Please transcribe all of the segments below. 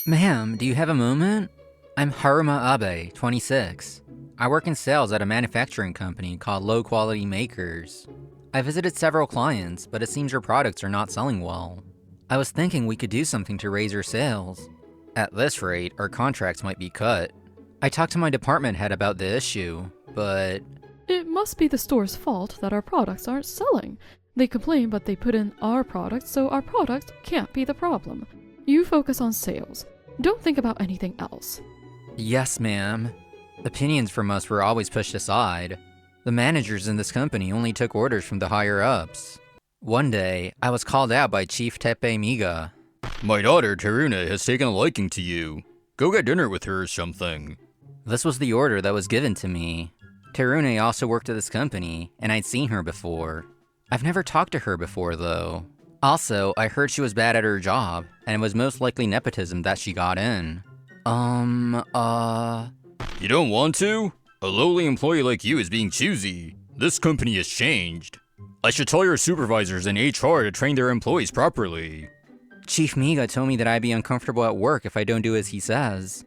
Ma'am, do you have a moment? I'm Haruma Abe, 26. I work in sales at a manufacturing company called Low Quality Makers. I visited several clients, but it seems your products are not selling well. I was thinking we could do something to raise your sales. At this rate, our contracts might be cut. I talked to my department head about the issue, but... It must be the store's fault that our products aren't selling. They complain, but they put in our product, so our product can't be the problem. You focus on sales. Don't think about anything else. Yes, ma'am. Opinions from us were always pushed aside. The managers in this company only took orders from the higher-ups. One day, I was called out by Chief Tepe Miga. My daughter, Terune, has taken a liking to you. Go get dinner with her or something. This was the order that was given to me. Terune also worked at this company, and I'd seen her before. I've never talked to her before, though. Also, I heard she was bad at her job, and it was most likely nepotism that she got in. You don't want to? A lowly employee like you is being choosy. This company has changed. I should tell your supervisors in HR to train their employees properly. Chief Miga told me that I'd be uncomfortable at work if I don't do as he says.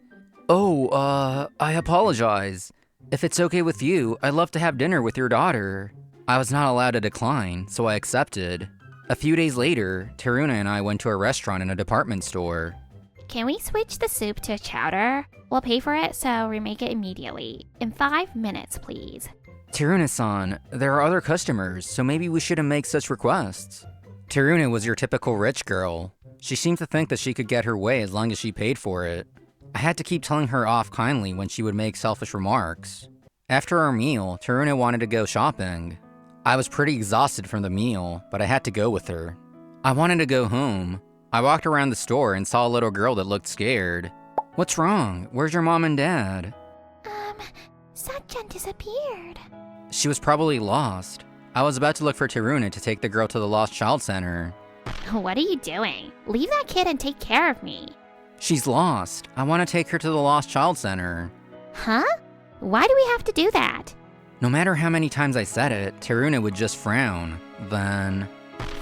I apologize. If it's okay with you, I'd love to have dinner with your daughter. I was not allowed to decline, so I accepted. A few days later, Terune and I went to a restaurant and a department store. Can we switch the soup to chowder? We'll pay for it, so remake it immediately. In 5 minutes, please. Terune-san, there are other customers, so maybe we shouldn't make such requests. Terune was your typical rich girl. She seemed to think that she could get her way as long as she paid for it. I had to keep telling her off kindly when she would make selfish remarks. After our meal, Terune wanted to go shopping. I was pretty exhausted from the meal, but I had to go with her. I wanted to go home. I walked around the store and saw a little girl that looked scared. What's wrong? Where's your mom and dad? Sachan disappeared. She was probably lost. I was about to look for Terune to take the girl to the Lost Child Center. What are you doing? Leave that kid and take care of me. She's lost. I want to take her to the Lost Child Center. Huh? Why do we have to do that? No matter how many times I said it, Terune would just frown. Then...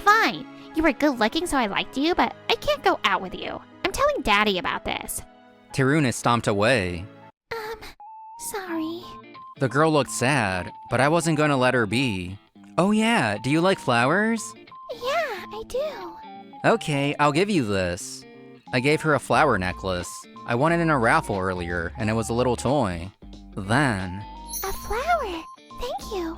Fine. You were good looking, so I liked you, but I can't go out with you. I'm telling Daddy about this. Terune stomped away. Sorry. The girl looked sad, but I wasn't going to let her be. Oh yeah, do you like flowers? Yeah, I do. Okay, I'll give you this. I gave her a flower necklace. I won it in a raffle earlier, and it was a little toy. Then... A flower. Thank you.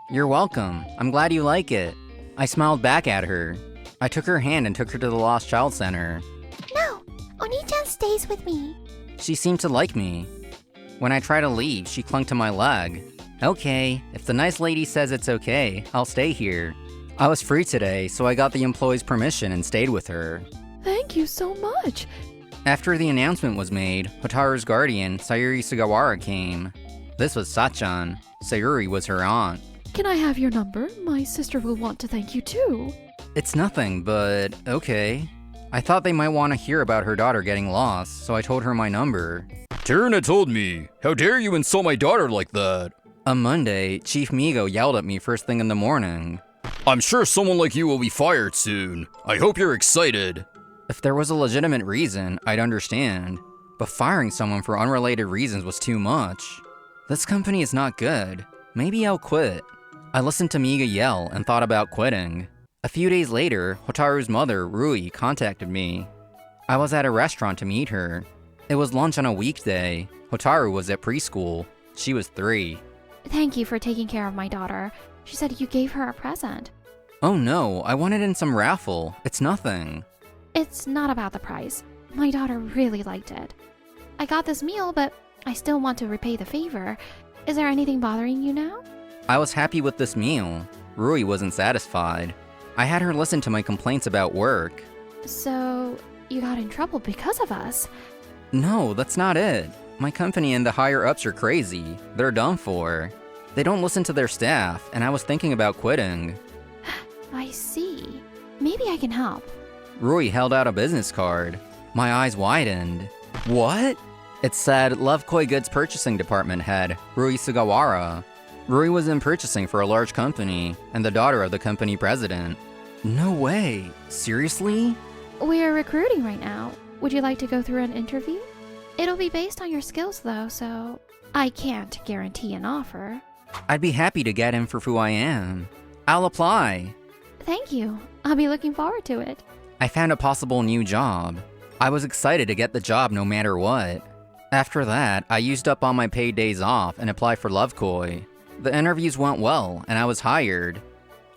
You're welcome. I'm glad you like it. I smiled back at her. I took her hand and took her to the Lost Child Center. No, Oni-chan stays with me. She seemed to like me. When I tried to leave, she clung to my leg. Okay, if the nice lady says it's okay, I'll stay here. I was free today, so I got the employee's permission and stayed with her. Thank you so much. After the announcement was made, Hotaru's guardian, Sayuri Sugawara, came. This was Sachan. Sayuri was her aunt. Can I have your number? My sister will want to thank you too. It's nothing, but okay. I thought they might want to hear about her daughter getting lost, so I told her my number. Terune told me. How dare you insult my daughter like that? On Monday, Chief Migo yelled at me first thing in the morning. I'm sure someone like you will be fired soon. I hope you're excited. If there was a legitimate reason, I'd understand. But firing someone for unrelated reasons was too much. This company is not good. Maybe I'll quit. I listened to Miga yell and thought about quitting. A few days later, Hotaru's mother, Rui, contacted me. I was at a restaurant to meet her. It was lunch on a weekday. Hotaru was at preschool. She was 3. Thank you for taking care of my daughter. She said you gave her a present. Oh no, I won it in some raffle. It's nothing. It's not about the price. My daughter really liked it. I got this meal, but I still want to repay the favor. Is there anything bothering you now? I was happy with this meal. Rui wasn't satisfied. I had her listen to my complaints about work. So, you got in trouble because of us? No, that's not it. My company and the higher-ups are crazy. They're done for. They don't listen to their staff, and I was thinking about quitting. I see. Maybe I can help. Rui held out a business card. My eyes widened. What? It said Love Koi Goods Purchasing Department Head, Rui Sugawara. Rui was in purchasing for a large company, and the daughter of the company president. No way. Seriously? We're recruiting right now. Would you like to go through an interview? It'll be based on your skills though, so I can't guarantee an offer. I'd be happy to get in for who I am. I'll apply. Thank you. I'll be looking forward to it. I found a possible new job. I was excited to get the job no matter what. After that, I used up all my paid days off and applied for Lovekoi. The interviews went well, and I was hired.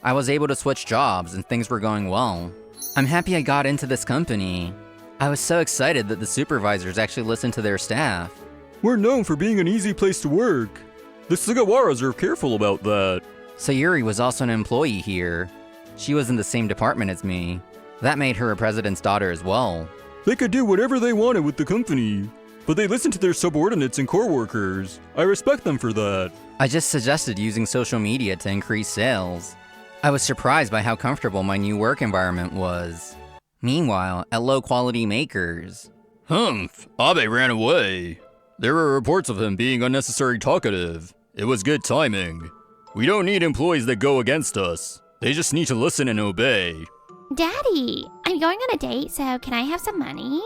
I was able to switch jobs, and things were going well. I'm happy I got into this company. I was so excited that the supervisors actually listened to their staff. We're known for being an easy place to work. The Sugawaras are careful about that. Sayuri was also an employee here. She was in the same department as me. That made her a president's daughter as well. They could do whatever they wanted with the company, but they listen to their subordinates and core workers. I respect them for that. I just suggested using social media to increase sales. I was surprised by how comfortable my new work environment was. Meanwhile, at Low Quality Makers, Humph, Abe ran away. There were reports of him being unnecessarily talkative. It was good timing. We don't need employees that go against us. They just need to listen and obey. Daddy, I'm going on a date, so can I have some money?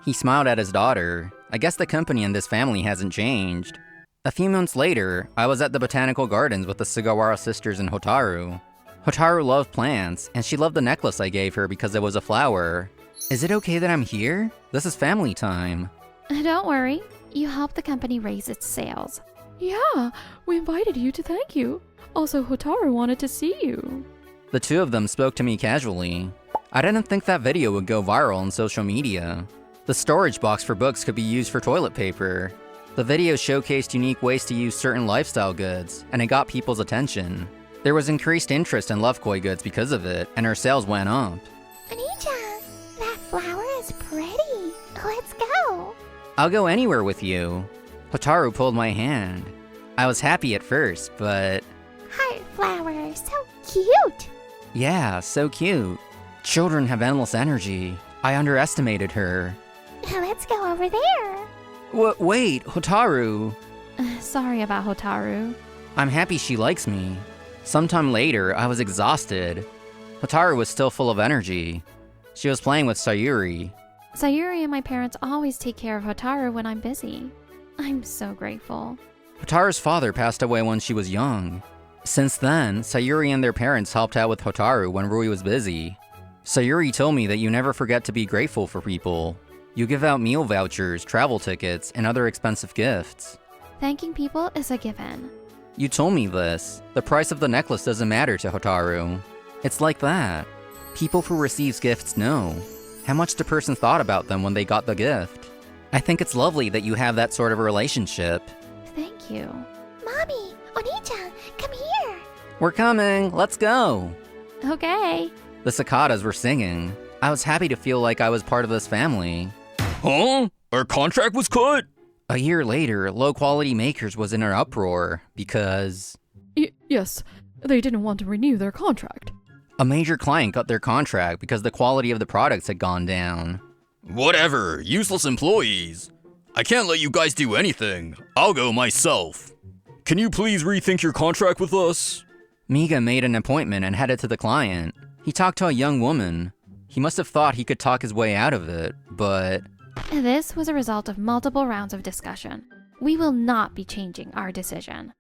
he smiled at his daughter. I guess the company in this family hasn't changed. A few months later, I was at the botanical gardens with the Sugawara sisters and Hotaru. Hotaru loved plants, and she loved the necklace I gave her because it was a flower. Is it okay that I'm here? This is family time. Don't worry. You helped the company raise its sales. Yeah, we invited you to thank you. Also, Hotaru wanted to see you. The two of them spoke to me casually. I didn't think that video would go viral on social media. The storage box for books could be used for toilet paper. The video showcased unique ways to use certain lifestyle goods, and it got people's attention. There was increased interest in Lovekoi goods because of it, and our sales went up. Anita, that flower is pretty. Let's go. I'll go anywhere with you. Hotaru pulled my hand. I was happy at first, but... Heart flower, so cute. Yeah, so cute. Children have endless energy. I underestimated her. Let's go over there. Wait, Hotaru. Sorry about Hotaru. I'm happy she likes me. Sometime later, I was exhausted. Hotaru was still full of energy. She was playing with Sayuri. Sayuri and my parents always take care of Hotaru when I'm busy. I'm so grateful. Hotaru's father passed away when she was young. Since then, Sayuri and their parents helped out with Hotaru when Rui was busy. Sayuri told me that you never forget to be grateful for people. You give out meal vouchers, travel tickets, and other expensive gifts. Thanking people is a given. You told me this. The price of the necklace doesn't matter to Hotaru. It's like that. People who receive gifts know how much the person thought about them when they got the gift. I think it's lovely that you have that sort of relationship. Thank you. Mommy, Onita, come here. We're coming, let's go. Okay. The cicadas were singing. I was happy to feel like I was part of this family. Huh? Our contract was cut? A year later, Low Quality Makers was in an uproar because... Yes, they didn't want to renew their contract. a major client got their contract because the quality of the products had gone down. Whatever, useless employees. I can't let you guys do anything. I'll go myself. Can you please rethink your contract with us? Miga made an appointment and headed to the client. He talked to a young woman. He must have thought he could talk his way out of it, but... This was a result of multiple rounds of discussion. We will not be changing our decision.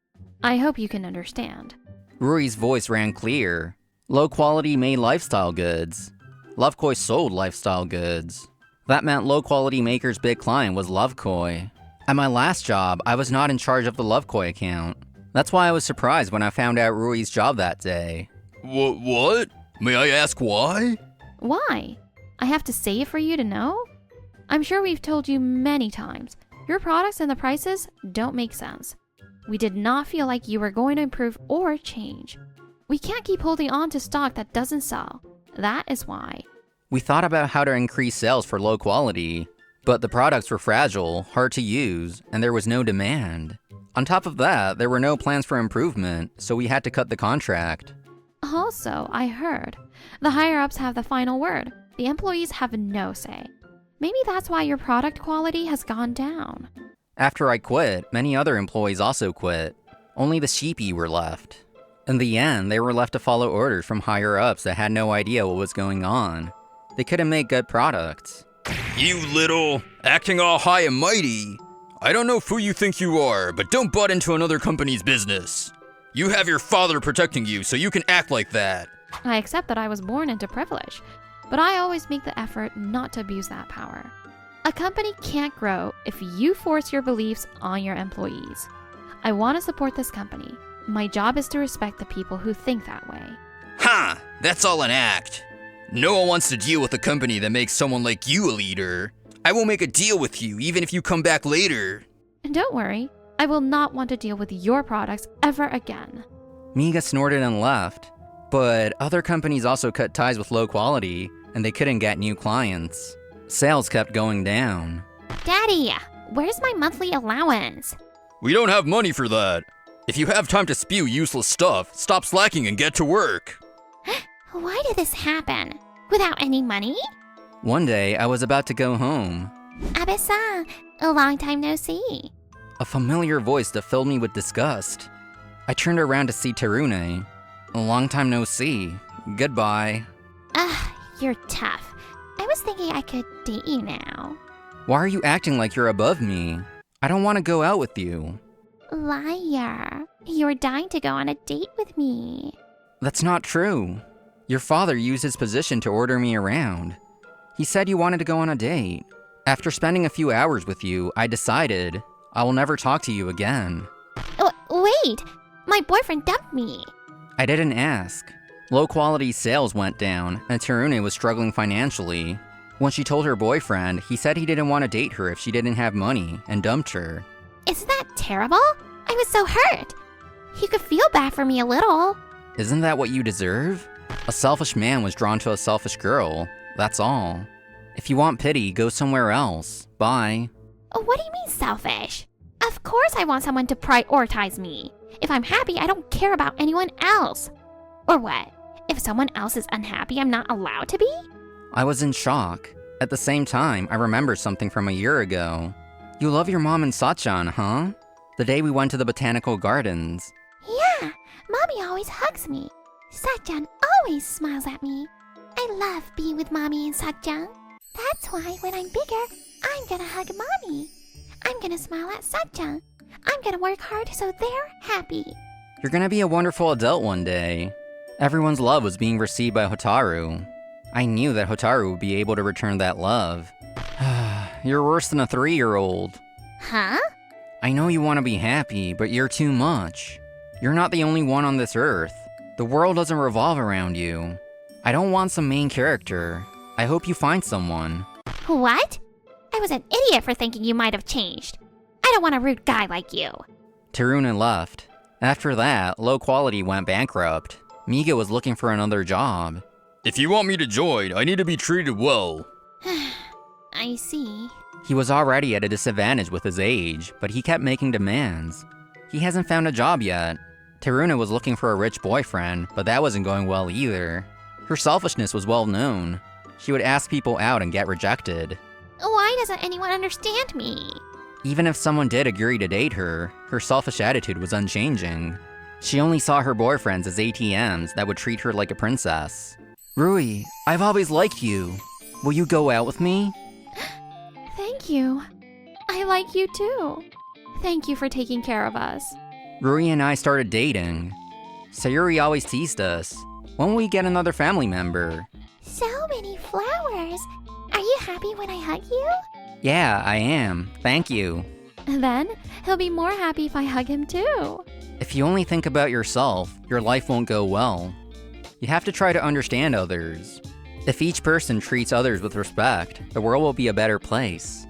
I hope you can understand. Rui's voice rang clear. Low quality made lifestyle goods. Lovekoi sold lifestyle goods. That meant Low Quality Maker's big client was Lovekoi. At my last job, I was not in charge of the Lovekoi account. That's why I was surprised when I found out Rui's job that day. What? May I ask why? Why? I have to say it for you to know? I'm sure we've told you many times. Your products and the prices don't make sense. We did not feel like you were going to improve or change. We can't keep holding on to stock that doesn't sell. That is why. We thought about how to increase sales for low quality, but the products were fragile, hard to use, and there was no demand. On top of that, there were no plans for improvement, so we had to cut the contract. Also, I heard, the higher-ups have the final word. The employees have no say. Maybe that's why your product quality has gone down. After I quit, many other employees also quit. Only the sheepy were left. In the end, they were left to follow orders from higher-ups that had no idea what was going on. They couldn't make good products. You little, acting all high and mighty. I don't know who you think you are, but don't butt into another company's business. You have your father protecting you, so you can act like that. I accept that I was born into privilege, but I always make the effort not to abuse that power. A company can't grow if you force your beliefs on your employees. I want to support this company. My job is to respect the people who think that way. Ha! That's all an act. No one wants to deal with a company that makes someone like you a leader. I will make a deal with you, even if you come back later. And don't worry, I will not want to deal with your products ever again. Miga snorted and left. But other companies also cut ties with low quality, and they couldn't get new clients. Sales kept going down. Daddy, where's my monthly allowance? We don't have money for that. If you have time to spew useless stuff, stop slacking and get to work. Why did this happen? Without any money? One day, I was about to go home. Abe-san, a long time no see. A familiar voice that filled me with disgust. I turned around to see Terune. A long time no see. Goodbye. Ugh, you're tough. I was thinking I could date you now. Why are you acting like you're above me? I don't want to go out with you. Liar. You're dying to go on a date with me. That's not true. Your father used his position to order me around. He said you wanted to go on a date. After spending a few hours with you, I decided I will never talk to you again. Wait! My boyfriend dumped me. I didn't ask. Low-quality sales went down, and Terune was struggling financially. When she told her boyfriend, he said he didn't want to date her if she didn't have money, and dumped her. Isn't that terrible? I was so hurt. You could feel bad for me a little. Isn't that what you deserve? A selfish man was drawn to a selfish girl. That's all. If you want pity, go somewhere else. Bye. What do you mean selfish? Of course I want someone to prioritize me. If I'm happy, I don't care about anyone else. Or what? If someone else is unhappy, I'm not allowed to be? I was in shock. At the same time, I remembered something from a year ago. You love your mom and Sachan, huh? The day we went to the botanical gardens. Yeah, Mommy always hugs me. Sachan always smiles at me. I love being with Mommy and Sachan. That's why when I'm bigger, I'm gonna hug Mommy. I'm gonna smile at Sachan. I'm gonna work hard so they're happy. You're gonna be a wonderful adult one day. Everyone's love was being received by Hotaru. I knew that Hotaru would be able to return that love. You're worse than a 3-year-old. Huh? I know you want to be happy, but you're too much. You're not the only one on this earth. The world doesn't revolve around you. I don't want some main character. I hope you find someone. What? I was an idiot for thinking you might have changed. I don't want a rude guy like you. Terune left. After that, Low Quality went bankrupt. Miga was looking for another job. If you want me to join, I need to be treated well. I see. He was already at a disadvantage with his age, but he kept making demands. He hasn't found a job yet. Terune was looking for a rich boyfriend, but that wasn't going well either. Her selfishness was well known. She would ask people out and get rejected. Why doesn't anyone understand me? Even if someone did agree to date her, her selfish attitude was unchanging. She only saw her boyfriends as ATMs that would treat her like a princess. Rui, I've always liked you. Will you go out with me? Thank you. I like you too. Thank you for taking care of us. Rui and I started dating. Sayuri always teased us. When will we get another family member? So many flowers. Are you happy when I hug you? Yeah, I am. Thank you. Then he'll be more happy if I hug him too. If you only think about yourself, your life won't go well. You have to try to understand others. If each person treats others with respect, the world will be a better place.